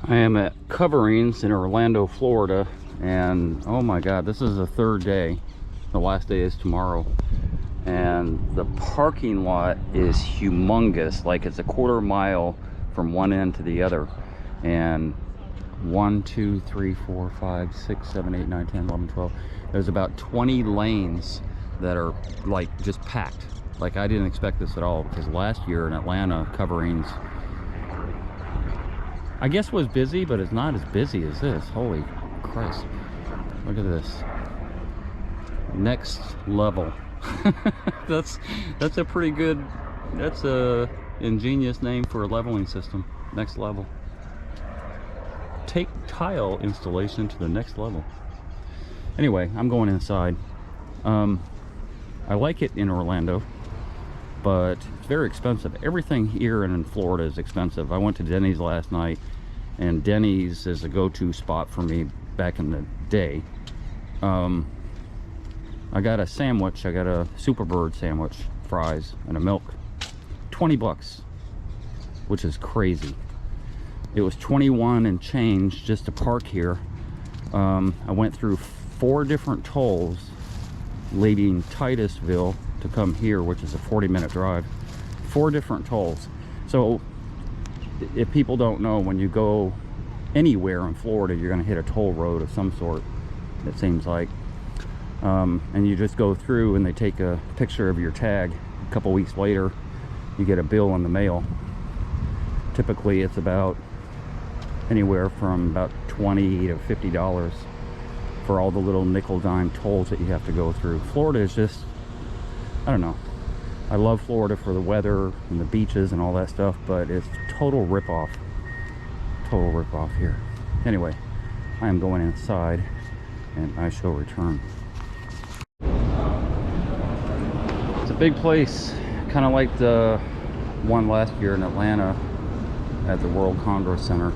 I am at Coverings in Orlando, Florida, and oh my god, this is the third day. The last day is tomorrow, and the parking lot is humongous. Like, it's a quarter mile from one end to the other, and 1 2 3 4 5 6 7 8 9 10 11 12, there's about 20 lanes that are like just packed. Like, I didn't expect this at all, because last year in Atlanta, Coverings I guess was busy, but it's not as busy as this. Holy Christ, look at this. Next level. that's a pretty good, that's a ingenious name for a leveling system. Next level. Take tile installation to the next level. Anyway, I'm going inside. I like it in Orlando, but it's very expensive. Everything here in Florida is expensive. I went to Denny's last night, and Denny's is a go-to spot for me back in the day. I got a sandwich. I got a Superbird sandwich, fries, and a milk. 20 bucks, which is crazy. It was 21 and change just to park here. I went through 4 different tolls leaving Titusville to come here, which is a 40-minute drive. 4 different tolls. So if people don't know, when you go anywhere in Florida, you're going to hit a toll road of some sort, it seems like. And you just go through and they take a picture of your tag. A couple weeks later, you get a bill in the mail. Typically it's about anywhere from about $20 to $50 for all the little nickel dime tolls that you have to go through. Florida is just, I don't know. I love Florida for the weather and the beaches and all that stuff, but it's total ripoff. Total ripoff here. Anyway, I am going inside and I shall return. It's a big place, kind of like the one last year in Atlanta at the World Congress Center.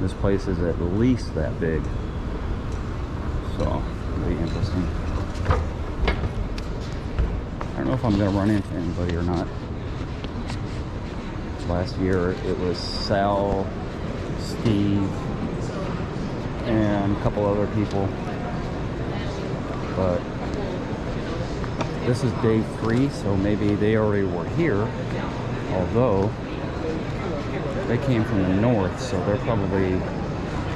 This place is at least that big, so it'll be interesting. I don't know if I'm going to run into anybody or not. Last year it was Sal, Steve, and a couple other people, but this is day 3, so maybe they already were here, although they came from the north, so they're probably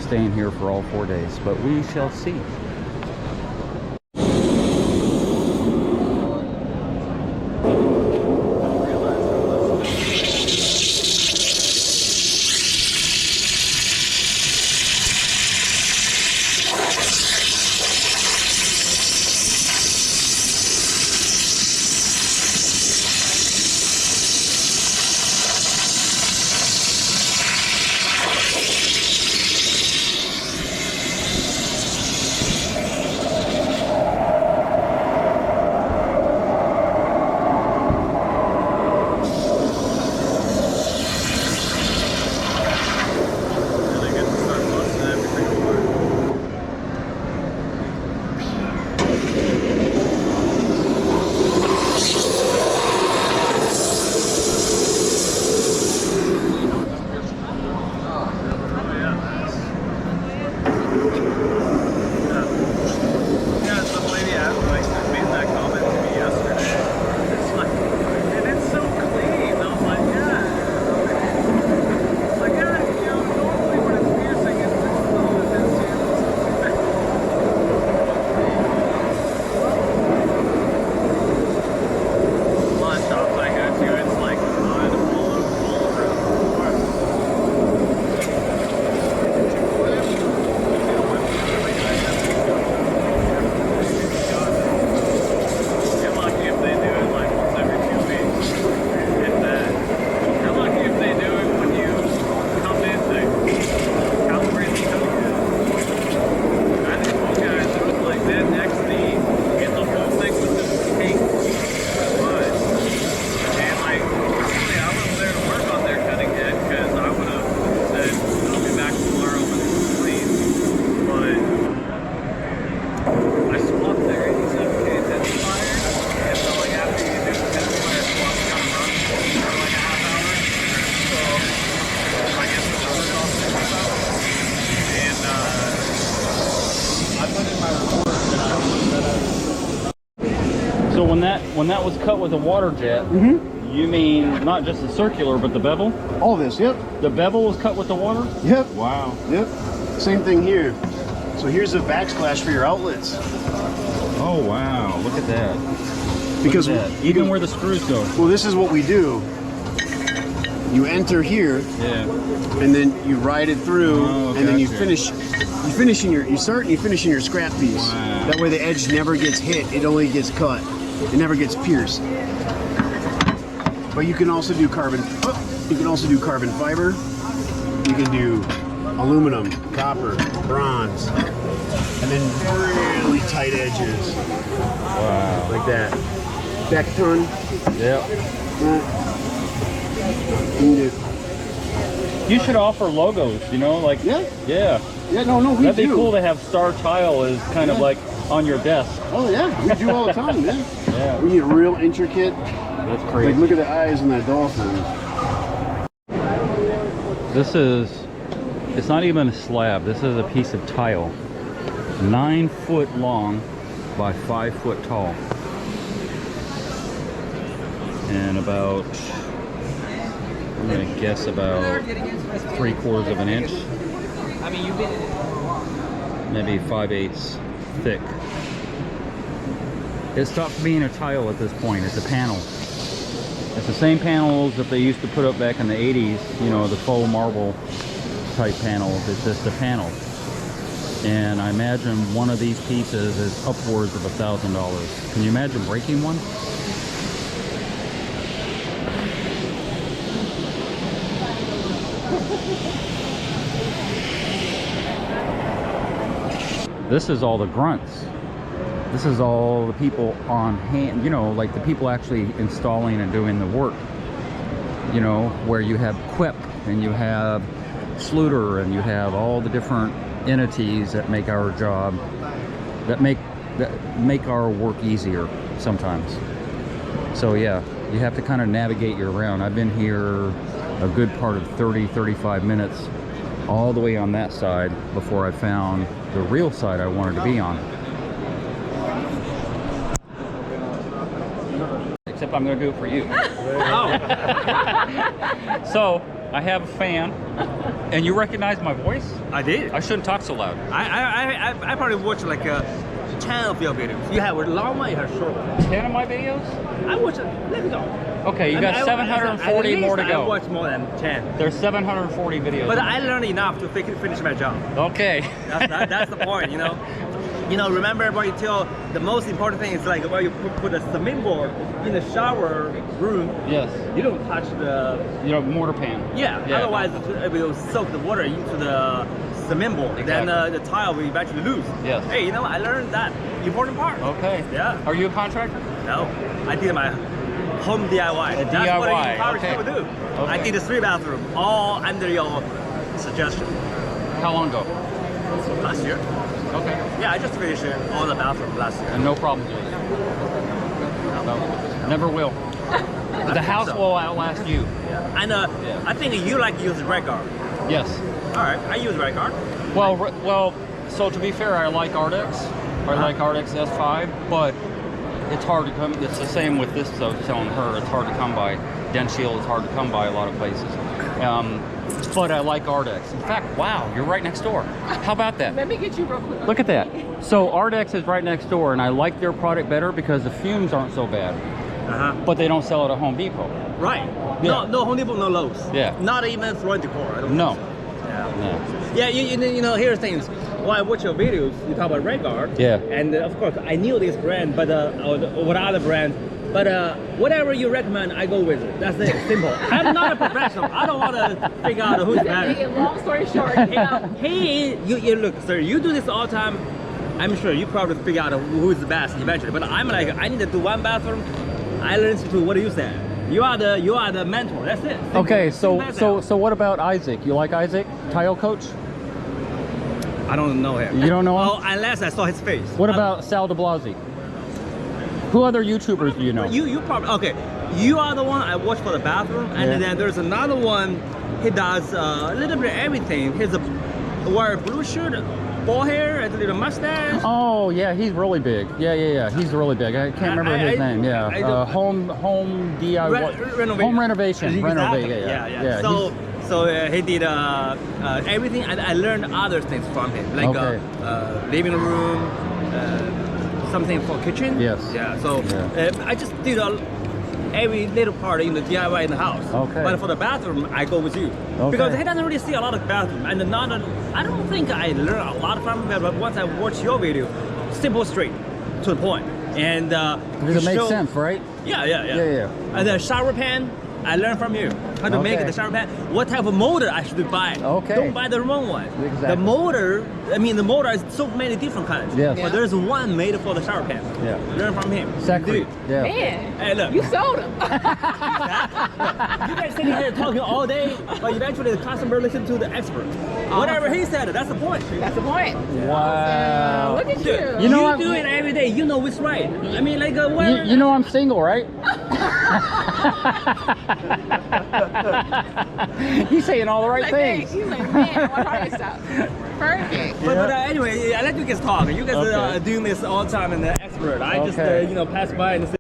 staying here for all 4 days, but we shall see. when that was cut with a water jet, you mean not just the circular, but the bevel? All this, yep. The bevel was cut with the water? Yep. Wow. Yep. Same thing here. So here's a backsplash for your outlets. Oh wow, look at that. Because even where the screws go. Well, this is what we do. You enter here, and then you ride it through, and then you finish. You start and you finish in your scrap piece. Wow. That way the edge never gets hit; it only gets cut. It never gets pierced. But you can also do carbon. You can also do carbon fiber. You can do aluminum, copper, bronze, and then really tight edges. Wow. Like that. Decton. Yep. You should offer logos, you know, like yeah, no, we that'd do. be cool to have Star Tile as kind of like on your desk. Oh yeah, we do all the time, man. Yeah. We need real intricate. That's crazy. Like look at the eyes on that dolphin. This is, it's not even a slab. This is a piece of tile, 9 foot long by 5 foot tall, and about, I'm gonna guess about 3/4 of an inch, maybe 5/8 thick. It stopped being a tile at this point. It's a panel. It's the same panels that they used to put up back in the 80s, you know, the faux marble type panels. It's just a panel. And I imagine one of these pieces is upwards of $1,000. Can you imagine breaking one? This is all the grunts. This is all the people on hand, you know, like the people actually installing and doing the work. You know, where you have Quip and you have Sluter and you have all the different entities that make our job, that make our work easier sometimes. So yeah, you have to kind of navigate your around. I've been here a good part of 30-35 minutes all the way on that side before I found the real side I wanted to be on. Except I'm going to do it for you. So I have a fan, and you recognize my voice? I did. I shouldn't talk so loud. I probably watched like 10 of your videos. You have a long one, you have a short one. 10 of my videos? I watched it. Let me go. Okay, you got 740 more to go. I watched more than 10. There's 740 videos. But I learned enough to finish my job. Okay. That's the point, you know. You know, remember what you tell, the most important thing is like when you put a cement board in the shower room. Yes. You don't touch the... You know, mortar pan. Yeah, otherwise it will soak the water into the cement board. Exactly. Then the tile will eventually lose. Yes. Hey, you know, I learned that important part. Okay. Yeah. Are you a contractor? No, I did my home DIY. A That's DIY, what I encourage okay. people to do. Okay. I did a 3 bathroom, all under your suggestion. How long ago? Last year. Okay. Yeah, I just finished all the bathroom last year. And no problems with it? No. Never will. The house will outlast you. Yeah. And I think you like to use red guard. Yes. All right, I use red guard. Well, so to be fair, I like Ardex. I like Ardex S5, but it's hard to come. It's the same with this, though, telling her it's hard to come by. DenShield is hard to come by a lot of places. But I like Ardex. In fact, wow, you're right next door. How about that? Let me get you real quick. Look at that. So Ardex is right next door, and I like their product better because the fumes aren't so bad. But they don't sell it at Home Depot. Right. Yeah. No Home Depot, no Lowe's. Yeah. Not even Floyd Decor. I don't No. think so. Yeah. No. Yeah, you know, here's things. When I watch your videos, you talk about red guard. Yeah. And of course, I knew this brand, but what other brand? But whatever you recommend, I go with it. That's it. Simple. I'm not a professional. I don't want to figure out who's better. Long story short, Hey, you look, sir. You do this all the time. I'm sure you probably figure out who is the best eventually. But I'm like, I need to do one bathroom. I learned to what do you say? You are the mentor. That's it. Simple. Okay, so Simple. what about Isaac? You like Isaac, tile coach? I don't know him. You don't know him? Oh, unless I saw his face. What about Sal de Blasi? Who other YouTubers do you know? You probably okay. You are the one I watch for the bathroom, and then there's another one. He does a little bit of everything. He's wear a blue shirt, bald hair and a little mustache. Oh yeah, he's really big. Yeah. He's really big. I can't remember his name. Yeah. Home DIY. Home renovation. Exactly. Renovate. Yeah. So he did everything, and I learned other things from him, like living room, something for kitchen. Yes. Yeah. So I just did every little part in the DIY in the house. Okay. But for the bathroom, I go with you because he doesn't really see a lot of bathroom, and I don't think I learned a lot from him. But once I watch your video, simple, straight, to the point, and because it makes sense, right? Yeah. And the shower pan, I learned from you how to make the shower pan. What type of motor I should buy? Okay. Don't buy the wrong one. Exactly. The motor, I mean, the motor is so many different kinds. Yes. But there's one made for the shower pan. Yeah. Learn from him. Exactly. Yeah. Man, Hey, look. you sold him. You guys sitting here talking all day, but eventually the customer listen to the expert. Whatever he said, that's the point. That's the point. Wow. Look at you. You know do it every day. You know what's right. I mean, like, whatever. You know I'm single, right? He's saying all the right Like, things. he's like, man, what are you stuff? Perfect. But anyway, I let you guys talk. You guys are doing this all the time and the expert. I just, pass by and say,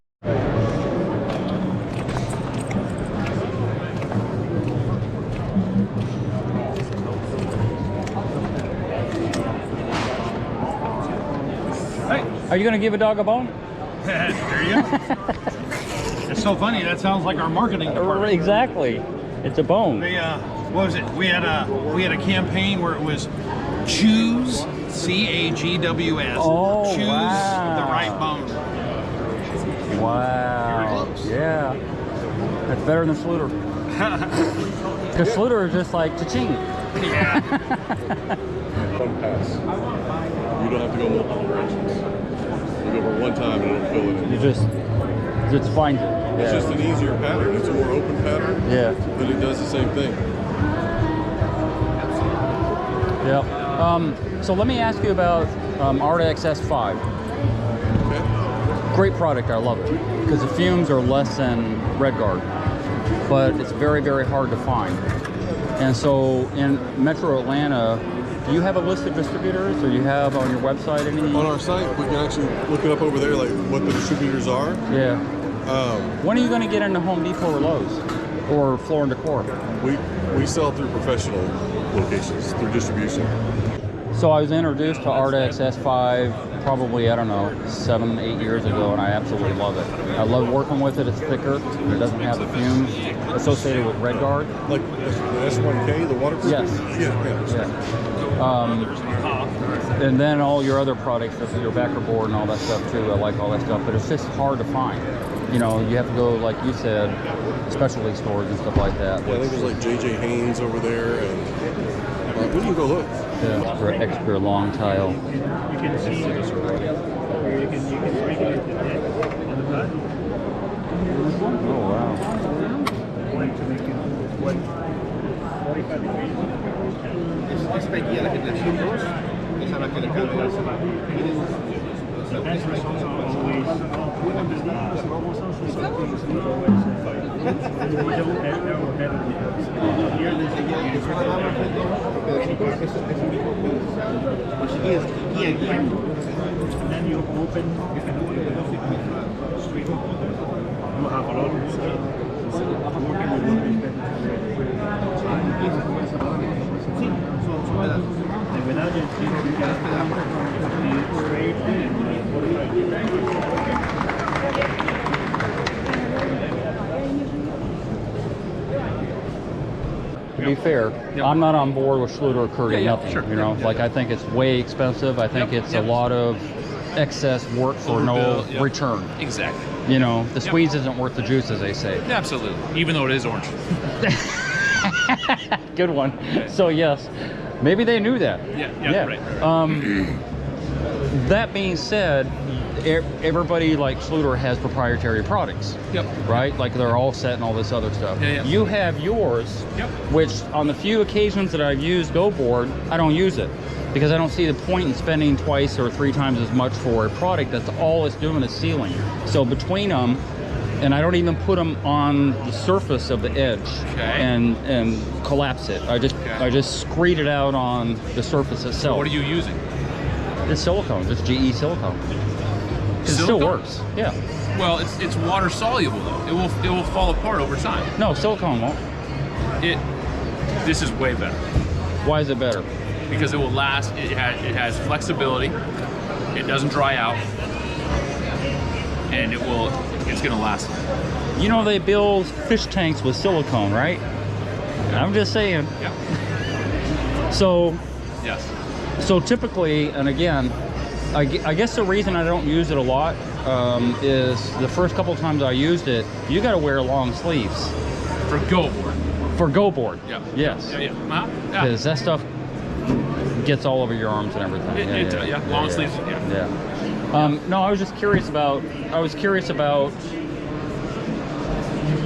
Are you going to give a dog a bone? There you go. It's so funny. That sounds like our marketing department. Exactly. It's a bone. They, what was it? We had a campaign where it was choose CAGWS. Oh, choose wow. the right bone. Wow. Yeah. That's better than Schluter. Because Schluter is just like cha-ching. Yeah. One pass. You don't have to go multiple directions. You go for one time and it'll fill it in. You just finds it. It's just an easier pattern. It's a more open pattern. Yeah. But it does the same thing. Yep. So let me ask you about RTX S5. Okay. Great product. I love it because the fumes are less than RedGuard, but it's very, very hard to find. And so in Metro Atlanta, do you have a list of distributors, or you have on your website any? On our site, we can actually look it up over there, like what the distributors are. Yeah. When are you going to get into Home Depot or Lowe's or Floor and Decor? We sell through professional locations, through distribution. So I was introduced to RTX S5 probably, I don't know, 7-8 years ago, and I absolutely love it. I love working with it. It's thicker. It doesn't have the fumes associated with RedGuard. Like the S1K, the waterproof? Yes. Yeah. And then all your other products, your backer board and all that stuff too. I like all that stuff, but it's just hard to find. You know, you have to go, like you said, specialty stores and stuff like that. Yeah, I think there's like JJ Haynes over there, and we can go look. Yeah, for extra long tile. Oh wow. Esta guía, la generación 2, esa es la que le carga. To be fair, I'm not on board with Schluter or Curry, nothing. Sure. You know, like I think it's way expensive. I think it's a lot of excess work for no return. Exactly. You know, the squeeze isn't worth the juice, as they say. Absolutely. Even though it is orange. Good one. So yes, maybe they knew that. Yeah, right. That being said, everybody like Schluter has proprietary products. Yep. Right? Like they're all set and all this other stuff. Yeah. You have yours, Yep. which on the few occasions that I've used Go Board, I don't use it because I don't see the point in spending twice or 3 times as much for a product that's all it's doing is sealing. So between them, and I don't even put them on the surface of the edge and collapse it. I just screed it out on the surface itself. What are you using? It's silicone, just GE silicone. 'Cause it still Silicone? works. Yeah. Well, it's water soluble though. It will fall apart over time. No, silicone won't. This is way better Why is it better? because it will last. It has flexibility. It doesn't dry out, and it's gonna last. You know they build fish tanks with silicone, right? I'm just saying. Yeah. So Yes. So typically, and again, I guess the reason I don't use it a lot is the first couple times I used it, you got to wear long sleeves. For go board. For go board. Yeah. Yes. Yeah. Yeah. Yeah. Because that stuff gets all over your arms and everything. Yeah. Long sleeves. Yeah. No, I was just curious about.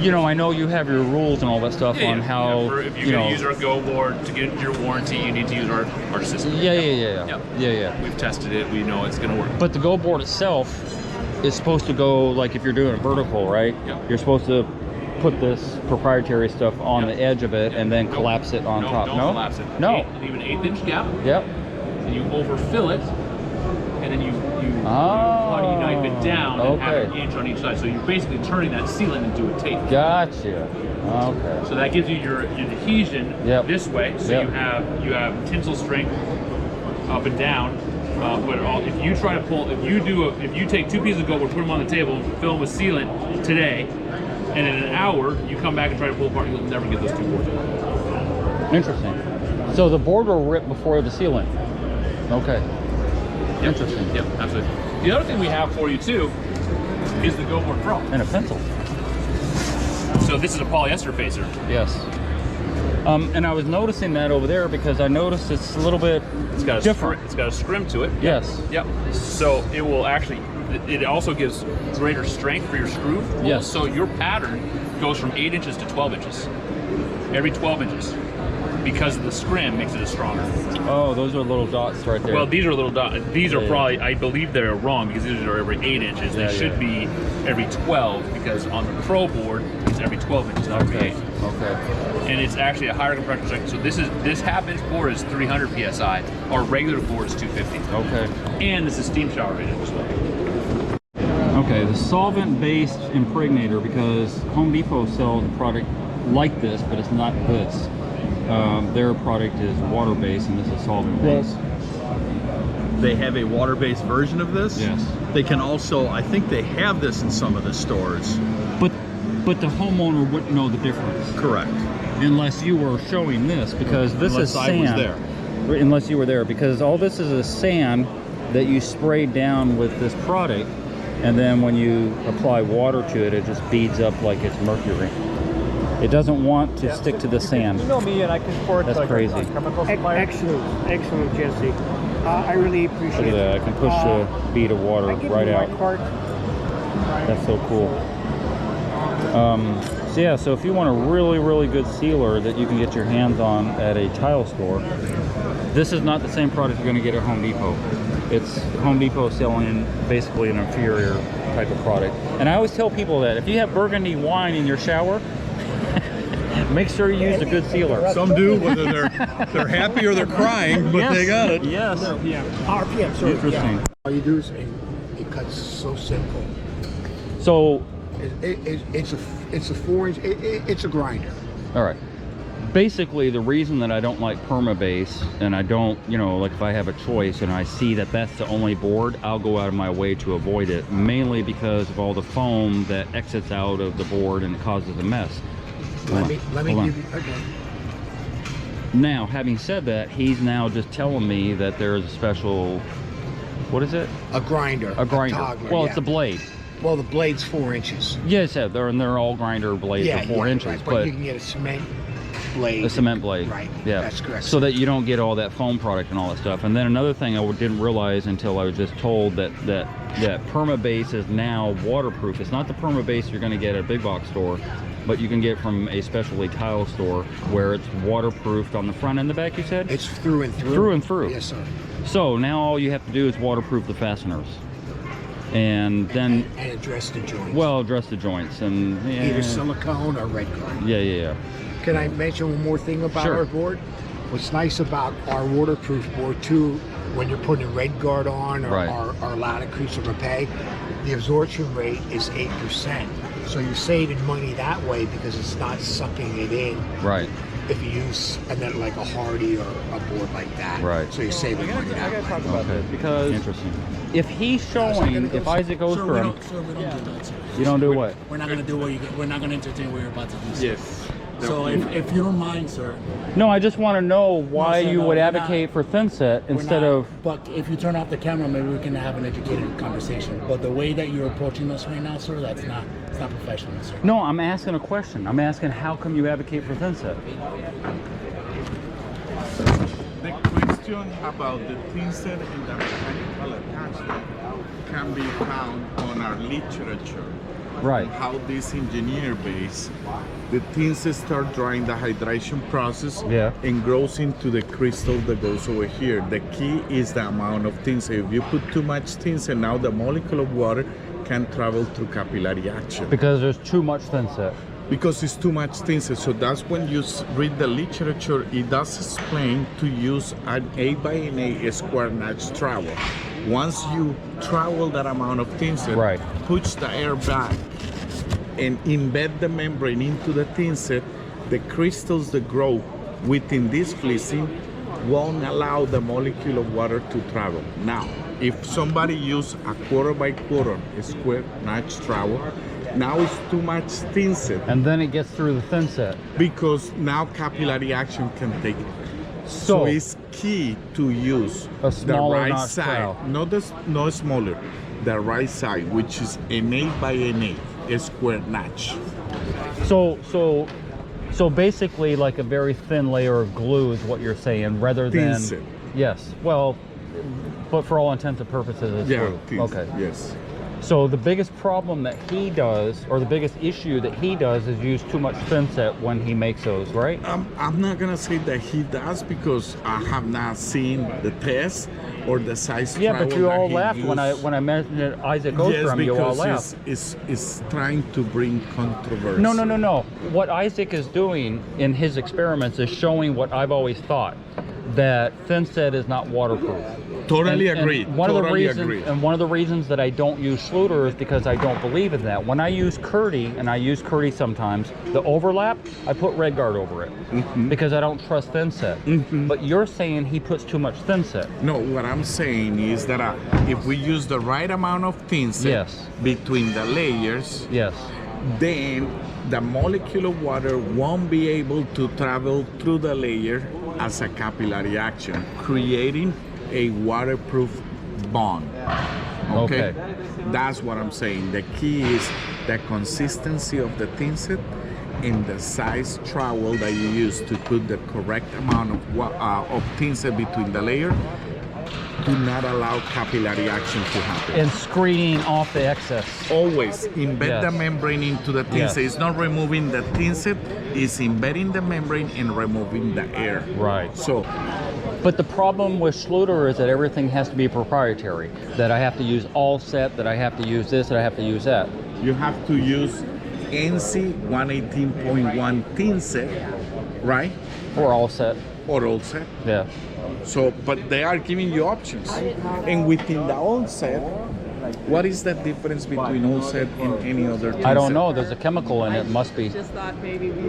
You know, I know you have your rules and all that stuff on how. If you're going to use our go board to get your warranty, you need to use our system. Yeah. We've tested it. We know it's going to work. But the go board itself is supposed to go, like if you're doing a vertical, right? Yeah. You're supposed to put this proprietary stuff on the edge of it and then collapse it on top. Don't No? collapse it. No. Leave an 1/8 inch gap. Yep. And you overfill it, and then you putty knife it down and have an inch on each side. So you're basically turning that sealant into a tape. Gotcha. Okay. So that gives you your adhesion this way. So you have tensile strength up and down. But if you try to pull, if you take 2 pieces of go board, put them on the table, fill them with sealant today, and in an hour you come back and try to pull apart, you'll never get those 2 boards apart. Interesting. So the board will rip before the sealant. Okay. Yep. Interesting. Yep, absolutely. The other thing we have for you too is the Go Board Pro. And a pencil. So this is a polyester facer. Yes. And I was noticing that over there because I noticed it's a little bit different. It's got a scrim to it. Yes. Yep. So it will actually. It also gives greater strength for your screw. Yes. So your pattern goes from 8 inches to 12 inches. Every 12 inches. Because the scrim makes it stronger. Oh, those are little dots right there. Well, these are little dots. These are probably, I believe they're wrong because these are every 8 inches. They should be every 12 because on the Pro board, it's every 12 inches, not every 8. Okay. And it's actually a higher compression strength. So this half inch board is 300 PSI. Our regular board is 250. Okay. And this is steam shower rated as well. Okay, the solvent-based impregnator, because Home Depot sells a product like this, but it's not this. Their product is water-based, and this is solvent-based. They have a water-based version of this. Yes. They can also, I think they have this in some of the stores. But the homeowner wouldn't know the difference. Correct. Unless you were showing this, because this is sand. Unless I was there. Unless you were there, because all this is a sand that you spray down with this product, and then when you apply water to it, it just beads up like it's mercury. It doesn't want to stick to the sand. You know me, and I can support That's crazy. chemical supplier. Excellent, Jesse. I really appreciate Look at that. I can push the bead of water right out. That's so cool. So yeah, so if you want a really, really good sealer that you can get your hands on at a tile store, this is not the same product you're going to get at Home Depot. It's Home Depot selling basically an inferior type of product. And I always tell people that if you have burgundy wine in your shower, make sure you use a good sealer. Some do, whether they're happy or they're crying, but they got it. Yes. RPM, sorry. Interesting. All you do is it cuts so simple. So, It's a 4-inch. It's a grinder. all right. Basically, the reason that I don't like perma-base, and I don't, you know, like if I have a choice and I see that that's the only board, I'll go out of my way to avoid it, mainly because of all the foam that exits out of the board and it causes a mess. Let me give you. Okay. Now, having said that, he's now just telling me that there's a special, what is it? A grinder. A grinder. toggler, Well, yeah. it's a blade. Well, the blade's 4 inches. Yes, yeah, they're all grinder blades of 4 inches, right, but you can get a cement blade. a cement blade. Right. Yeah. That's correct. So that you don't get all that foam product and all that stuff. And then another thing I didn't realize until I was just told that perma-base is now waterproof. It's not the perma-base you're going to get at a big box store, but you can get from a specialty tile store where it's waterproofed on the front and the back, you said? It's through and through. Through and through. Yes, sir. So now all you have to do is waterproof the fasteners. And then... And address the joints. Well, address the joints and... Yeah, either silicone or red clay. yeah. Can I mention one more thing about Sure. our board? What's nice about our waterproof board too when you're putting red guard on or, Right. or a lot of crease or repay, the absorption rate is 8%. So you're saving money that way because it's not sucking it in. Right. If you use and then like a Hardy or a board like that. Right. So you're saving money that way. talk about this because Interesting. If he's showing, if Isaac goes Sir, for we him, don't, sir, we don't do that, sir. you don't do what? We're not going to do what you. We're not going to entertain what you're about to do. Sir. Yes. So if you don't mind, sir. No, I just want to know why sir, you no, would we're advocate for thin set we're instead not- of. But if you turn off the camera, maybe we can have an educated conversation. But the way that you're approaching us right now, sir, it's not professional, sir. No, I'm asking a question. I'm asking how come you advocate for thin set? The question about the thin set and the mechanical attachment can be found on our literature. Right. How this engineer base, the thin set start during the hydration process and grows into the crystal that goes over here. The key is the amount of thin set. If you put too much thin set, now the molecule of water can travel through capillary action. Because there's too much thin set. Because it's too much thin set. So that's when you read the literature, it does explain to use an 8 by an 8 square notch trowel. Once you trowel that amount of thin set, push the air back and embed the membrane into the thin set, the crystals that grow within this fleecing won't allow the molecule of water to travel. Now, if somebody use a 1/4 by 1/4 square notch trowel, now it's too much thin set. And then it gets through the thin set. Because now capillary action can take it. So it's key to use a the smaller right notch side, trowel. not smaller, the right side, which is an 8 by an 8 square notch. So basically like a very thin layer of glue is what you're saying, rather Thin than set. Yes. Well, but for all intents and purposes it's glue. thin Okay. set, yes. So the biggest problem that he does, or the biggest issue that he does, is use too much thin set when he makes those, right? I'm not gonna say that he does because I have not seen the test or the size. Yeah, but trowel you that all he laughed when I used. mentioned it, Isaac goes Yes, for him. You all because laughed. it's trying to bring controversy. No. What Isaac is doing in his experiments is showing what I've always thought, that thin set is not waterproof. Totally And agreed. One of the Totally reasons, agreed. and one of the reasons that I don't use Schluter is because I don't believe in that. When I use Curdy, and I use Curdy sometimes, the overlap, I put red guard over it because I don't trust thin set. But you're saying he puts too much thin set. No, what I'm saying is that if we use the right amount of thin set between the layers, then the molecule of water won't be able to travel through the layer as a capillary action, creating a waterproof bond. Okay? That's what I'm saying. The key is the consistency of the thin set and the size trowel that you use to put the correct amount of thin set between the layer. Do not allow capillary action to happen. And screening off the excess. Always embed the membrane into the thin set. It's not removing the thin set, it's embedding the membrane and removing the air. Right. So, but the problem with Schluter is that everything has to be proprietary. That I have to use all set, that I have to use this, that I have to use that. You have to use NC 118.1 thin set, right? Or all set. Or all set. Yeah. So, but they are giving you options. And within the all set, what is the difference between all set and any other thin I don't set? know. There's a chemical in it. Must be.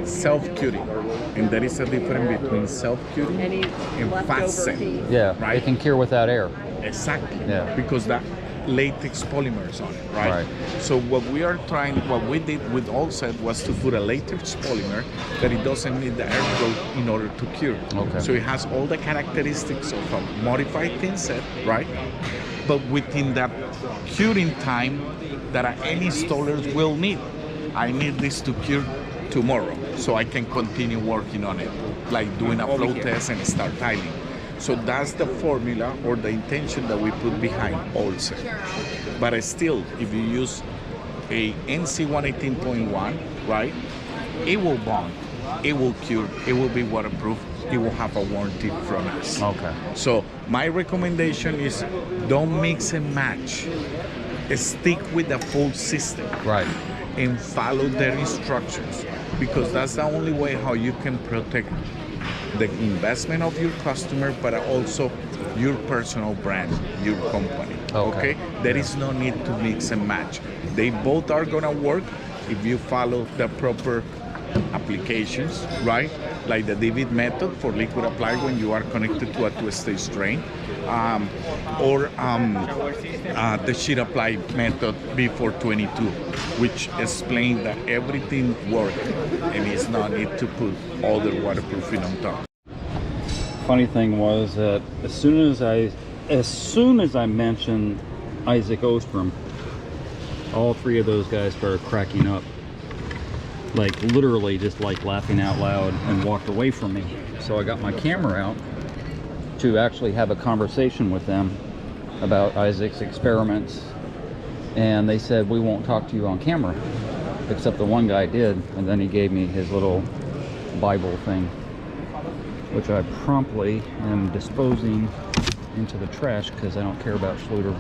Self-curing. And there is a difference between self-curing and fast set. Yeah, right? it can cure without air. Exactly. Yeah. Because that latex polymers on it, right? So what we did with all set was to put a latex polymer that it doesn't need the airflow in order to cure. Okay. So it has all the characteristics of a modified thin set, right? But within that curing time that any installers will need. I need this to cure tomorrow, so I can continue working on it, like doing a flow test and start tiling. So that's the formula or the intention that we put behind all set. But still, if you use a NC 118.1, right, it will bond, it will cure, it will be waterproof, it will have a warranty from us. Okay. So my recommendation is don't mix and match. Stick with the full system. Right. And follow their instructions, because that's the only way how you can protect the investment of your customer, but also your personal brand, your company. Okay? There is no need to mix and match. They both are gonna work if you follow the proper applications, right? Like the David method for liquid applied when you are connected to a two-stage drain, or the sheet applied method B422, which explains that everything works and it's not need to put other waterproofing on top. Funny thing was that as soon as I mentioned Isaac Ostrom, all three of those guys started cracking up, like literally just like laughing out loud, and walked away from me. So I got my camera out to actually have a conversation with them about Isaac's experiments, and they said, we won't talk to you on camera, except the one guy did, and then he gave me his little Bible thing, which I promptly am disposing into the trash because I don't care about Schluter.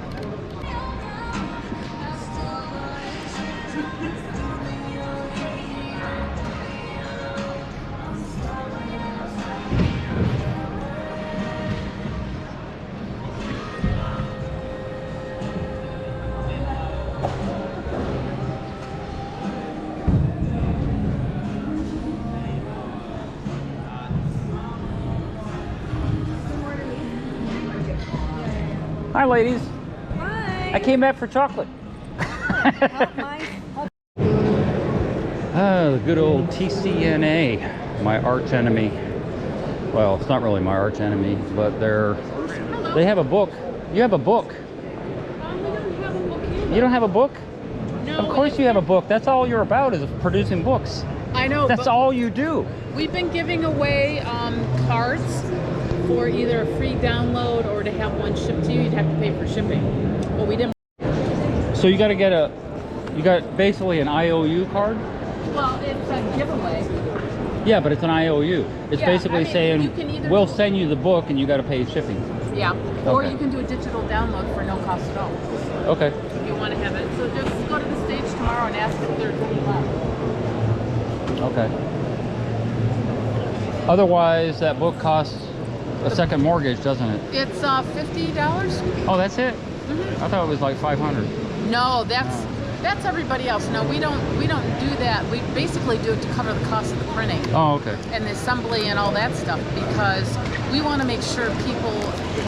Hi, ladies. Hi. I came back for chocolate. The good old TCNA, my arch enemy. Well, it's not really my arch enemy, but they have a book. You have a book. We don't have a book either. You don't have a book? No. Of course you have a book. That's all you're about, is producing books. I know. That's all you do. We've been giving away cards for either a free download or to have one shipped to you. You'd have to pay for shipping. Well, we didn't. So you got to get you got basically an IOU card? Well, it's a giveaway. Yeah, but it's an IOU. It's Yeah, basically I mean, saying, you can either- we'll send you the book and you got to pay shipping. Yeah. Or Okay. you can do a digital download for no cost at all. Okay. If you want to have it. So just go to the stage tomorrow and ask if there's any left. Okay. Otherwise, that book costs a second mortgage, doesn't it? It's $50. Oh, that's it? Mm-hmm. I thought it was like 500. No, that's everybody else. No, we don't do that. We basically do it to cover the cost of the printing. Oh, okay. And the assembly and all that stuff, because we want to make sure people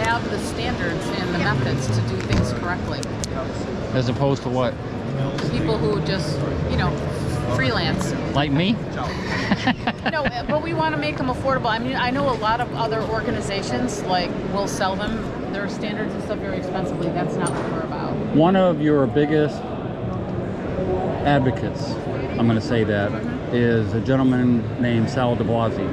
have the standards and the methods to do things correctly. As opposed to what? People who just, freelance. Like me? No, but we want to make them affordable. I mean, I know a lot of other organizations, like, will sell them their standards and stuff very expensively. That's not what we're about. One of your biggest advocates, I'm going to say that, is a gentleman named Sal de Blasi.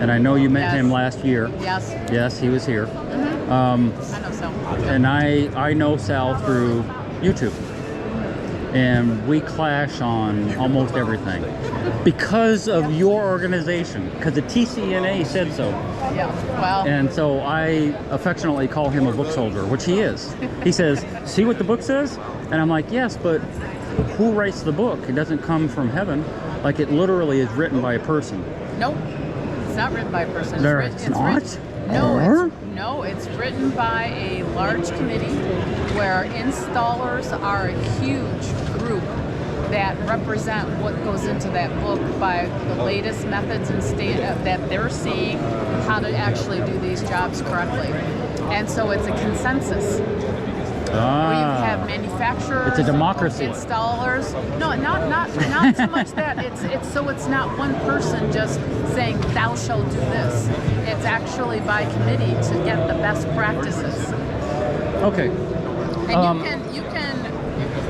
And I know you met him last year. Yes. Yes, he was here. I know Sal. And I know Sal through YouTube. And we clash on almost everything because of your organization, because the TCNA said so. Yeah, well. And so I affectionately call him a book soldier, which he is. He says, see what the book says? And I'm like, yes, but who writes the book? It doesn't come from heaven. Like, it literally is written by a person. Nope, it's not written by a person. It's not? No, it's written by a large committee where installers are a huge group that represent what goes into that book by the latest methods and that they're seeing how to actually do these jobs correctly. And so it's a consensus. Where you have manufacturers, it's a democracy. Installers. No, not so much that. It's not one person just saying thou shalt do this. It's actually by committee to get the best practices. Okay. And you can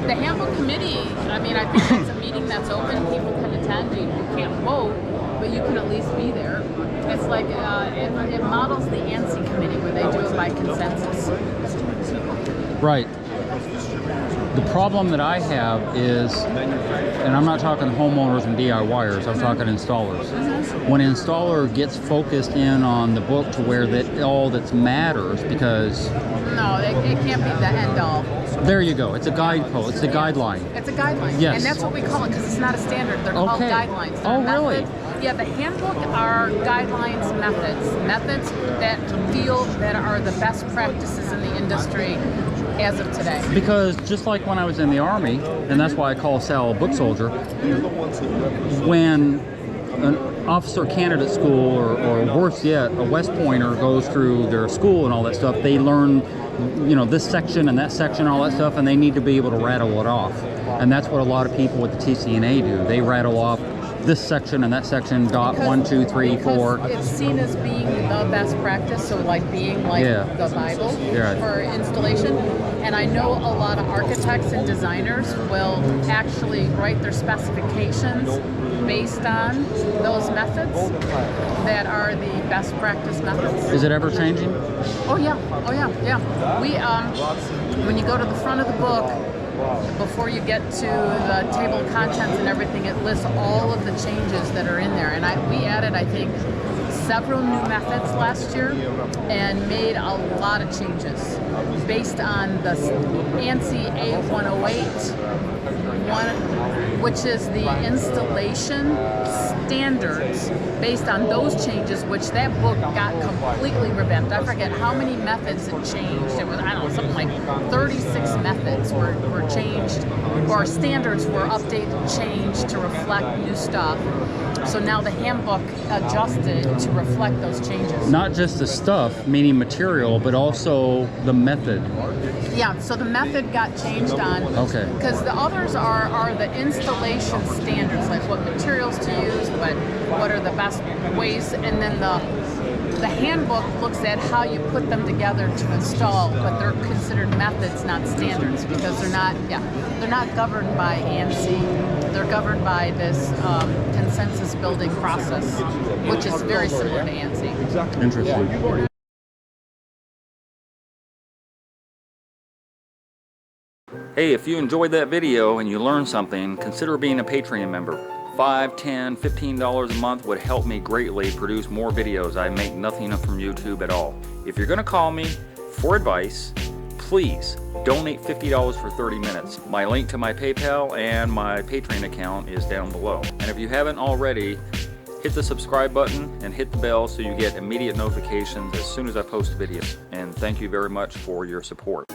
the handbook committee. I mean, I think it's a meeting that's open. People can attend. You can't vote, but you can at least be there. It's like it models the ANSI committee where they do it by consensus. Right. The problem that I have is, and I'm not talking homeowners and DIYers, I'm talking installers. When an installer gets focused in on the book to where that all that matters, because... No, it can't be the end all. There you go. It's a guidepost. It's a guideline. It's a guideline. Yes. And that's what we call it, because it's not a standard. They're called guidelines. They're Oh, really? Yeah, the handbook are guidelines, methods that are the best practices in the industry as of today. Because just like when I was in the Army, and that's why I call Sal a book soldier, when an officer candidate school, or worse yet, a West Pointer goes through their school and all that stuff, they learn, you know, this section and that section, all that stuff, and they need to be able to rattle it off. And that's what a lot of people with the TCNA do. They rattle off this section and that section, dot 1, 2, 3, 4. It's seen as being the best practice, so like being like the Bible for installation. And I know a lot of architects and designers will actually write their specifications based on those methods that are the best practice methods. Is it ever changing? Oh yeah, yeah. We when you go to the front of the book, before you get to the table of contents and everything, it lists all of the changes that are in there. And we added, I think, several new methods last year and made a lot of changes based on the ANSI A108 which is the installation standards. Based on those changes, which that book got completely revamped. I forget how many methods it changed. It was, I don't know, something like 36 methods were changed, or standards were updated, changed to reflect new stuff. So now the handbook adjusted to reflect those changes. Not just the stuff, meaning material, but also the method. Yeah, so the method got changed on. Okay. Because the others are the installation standards, like what materials to use, what are the best ways, and then the handbook looks at how you put them together to install, but they're considered methods, not standards, because they're not governed by ANSI. They're governed by this consensus building process, which is very similar to ANSI. Interesting. Hey, if you enjoyed that video and you learned something, consider being a Patreon member. $5, $10, $15 a month would help me greatly produce more videos. I make nothing from YouTube at all. If you're gonna call me for advice, please donate $50 for 30 minutes. My link to my PayPal and my Patreon account is down below. And if you haven't already, hit the subscribe button and hit the bell so you get immediate notifications as soon as I post videos. And thank you very much for your support.